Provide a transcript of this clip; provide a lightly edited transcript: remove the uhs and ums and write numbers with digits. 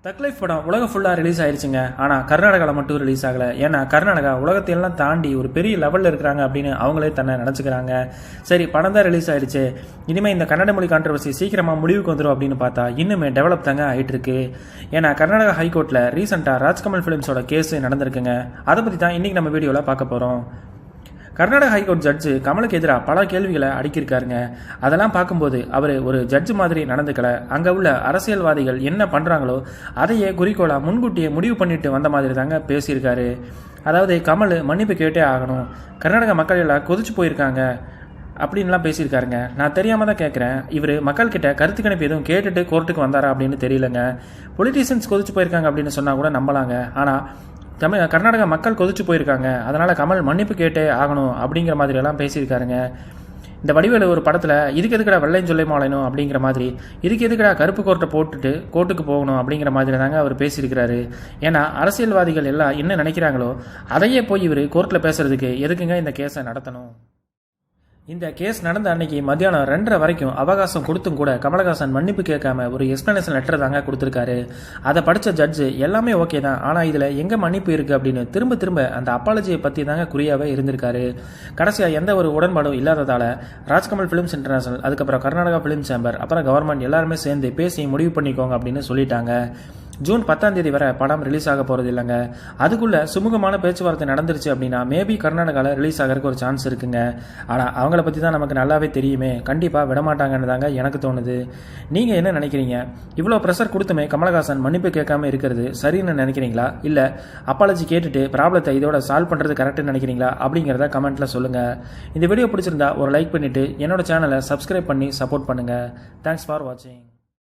தக் லைஃப் படம் உலகம் ஃபுல்லாக ரிலீஸ் ஆயிடுச்சுங்க. ஆனால் கர்நாடகாவில் மட்டும் ரிலீஸ் ஆகலை. ஏன்னா கர்நாடகா உலகத்தையெல்லாம் தாண்டி ஒரு பெரிய லெவலில் இருக்கிறாங்க அப்படின்னு அவங்களே தன்னை நினச்சிக்கிறாங்க. சரி, படம் தான் ரிலீஸ் ஆயிடுச்சு, இனிமேல் இந்த கன்னட மொழி கான்ட்ரவர்சி சீக்கிரமாக முடிவுக்கு வந்துடும் அப்படின்னு பார்த்தா இன்னுமே டெவலப் தாங்க ஆகிட்டு இருக்கு. ஏன்னா கர்நாடகா ஹைகோர்ட்டில் ரீசெண்டாக ராஜ்கமல் ஃபிலிம்ஸோட கேஸ் நடந்திருக்குங்க. அதை பற்றி தான் இன்றைக்கி நம்ம வீடியோவில் பார்க்க போகிறோம். கர்நாடக ஹைகோர்ட் ஜட்ஜு கமலுக்கு எதிராக பல கேள்விகளை அடுக்கியிருக்காருங்க. அதெல்லாம் பார்க்கும்போது அவர் ஒரு ஜட்ஜு மாதிரி நடந்துக்கல. அங்கே உள்ள அரசியல்வாதிகள் என்ன பண்ணுறாங்களோ அதையே குறிக்கோளாக முன்கூட்டியே முடிவு பண்ணிட்டு வந்த மாதிரி தாங்க பேசியிருக்காரு. அதாவது கமல் மன்னிப்பு கேட்டே ஆகணும், கர்நாடக மக்கள் எல்லாம் கொதிச்சு போயிருக்காங்க அப்படின்லாம் பேசியிருக்காருங்க. நான் தெரியாமல் தான் கேட்குறேன், இவர் மக்கள்கிட்ட கருத்து கணிப்பு எதுவும் கேட்டுட்டு கோர்ட்டுக்கு வந்தாரா அப்படின்னு தெரியலங்க. பொலிட்டீஷியன்ஸ் கொதிச்சு போயிருக்காங்க அப்படின்னு சொன்னால் கூட நம்பலாங்க. ஆனால் கர்நாடகா மக்கள் கொதிச்சு போயிருக்காங்க, அதனால் கமல் மன்னிப்பு கேட்டே ஆகணும் அப்படிங்கிற மாதிரி எல்லாம் பேசியிருக்காருங்க. இந்த வடிவேலு ஒரு படத்தில் இதுக்கு எதுக்கடா வெள்ளையும் சொல்ல மாலையணும் அப்படிங்கிற மாதிரி, இதுக்கு எதுக்கடா கருப்பு கோர்ட்டை போட்டுட்டு கோர்ட்டுக்கு போகணும் அப்படிங்கிற மாதிரி தாங்க அவர் பேசியிருக்கிறாரு. ஏன்னா அரசியல்வாதிகள் எல்லாம் என்ன நினைக்கிறாங்களோ அதையே போய் இவர் கோர்ட்டில் பேசுறதுக்கு எதுக்குங்க இந்த கேஸை நடத்தணும்? இந்த கேஸ் நடந்த அன்னைக்கு மத்தியானம் 2:30 வரைக்கும் அவகாசம் கொடுத்தும் கூட கமலஹாசன் மன்னிப்பு கேட்காம ஒரு எக்ஸ்பிளனேஷன் லெட்டர் தாங்க கொடுத்துருக்காரு. அதை படித்த ஜட்ஜு எல்லாமே ஓகே தான், ஆனால் இதில் எங்கே மன்னிப்பு இருக்குது அப்படின்னு திரும்ப அந்த அப்பாலஜியை பற்றி தாங்க குறியாகவே இருந்திருக்காரு. கடைசியாக எந்த ஒரு உடன்பாடும் இல்லாததால் ராஜ்கமல் ஃபிலிம்ஸ் இன்டர்நேஷனல், அதுக்கப்புறம் கர்நாடகா ஃபிலிம் சேம்பர், அப்புறம் கவர்மெண்ட் எல்லாருமே சேர்ந்து பேசி முடிவு பண்ணிக்கோங்க அப்படின்னு சொல்லிட்டாங்க. ஜூன் 10ஆம் தேதி வரை படம் ரிலீஸ் ஆக போகிறது இல்லைங்க. அதுக்குள்ளே சுமூகமான பேச்சுவார்த்தை நடந்துருச்சு அப்படின்னா மேபி கர்நாடகாவில் ரிலீஸ் ஆகிறதுக்கு ஒரு சான்ஸ் இருக்குங்க. ஆனால் அவங்கள பற்றி தான் நமக்கு நல்லாவே தெரியுமே, கண்டிப்பாக விடமாட்டாங்கன்னு தாங்க எனக்கு தோணுது. நீங்கள் என்ன நினைக்கிறீங்க? இவ்வளோ ப்ரெஷர் கொடுத்துமே கமலஹாசன் மன்னிப்பு கேட்காம இருக்கிறது சரின்னு நினைக்கிறீங்களா, இல்லை அப்பாலஜி கேட்டுட்டு ப்ராப்ளத்தை இதோட சால்வ் பண்ணுறது கரெக்டுன்னு நினைக்கிறீங்களா அப்படிங்கிறத கமெண்ட்டில் சொல்லுங்கள். இந்த வீடியோ பிடிச்சிருந்தா ஒரு லைக் பண்ணிவிட்டு என்னோட சேனலை சப்ஸ்கிரைப் பண்ணி சப்போர்ட் பண்ணுங்கள். தேங்க்ஸ் ஃபார் வாட்சிங்.